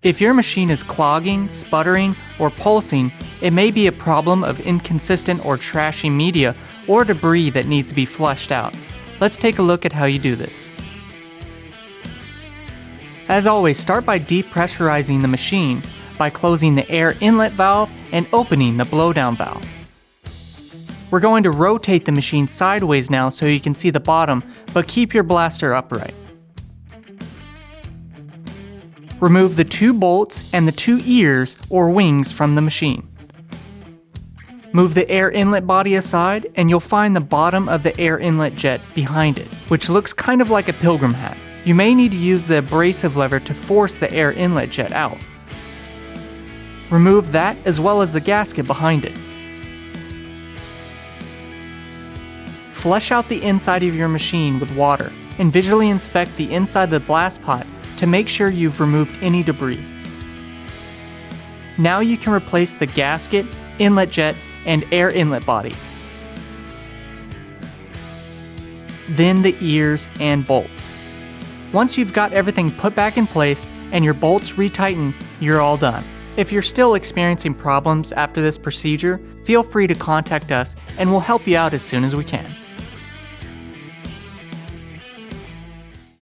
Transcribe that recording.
If your machine is clogging, sputtering, or pulsing, it may be a problem of inconsistent or trashy media or debris that needs to be flushed out. Let's take a look at how you do this. As always, start by depressurizing the machine by closing the air inlet valve and opening the blowdown valve. We're going to rotate the machine sideways now so you can see the bottom, but keep your blaster upright. Remove the 2 bolts and the 2 ears or wings from the machine. Move the air inlet body aside and you'll find the bottom of the air inlet jet behind it, which looks kind of like a pilgrim hat. You may need to use the abrasive lever to force the air inlet jet out. Remove that as well as the gasket behind it. Flush out the inside of your machine with water and visually inspect the inside of the blast pot to make sure you've removed any debris. Now you can replace the gasket, inlet jet, and air inlet body. Then the ears and bolts. Once you've got everything put back in place and your bolts retightened, you're all done. If you're still experiencing problems after this procedure, feel free to contact us and we'll help you out as soon as we can.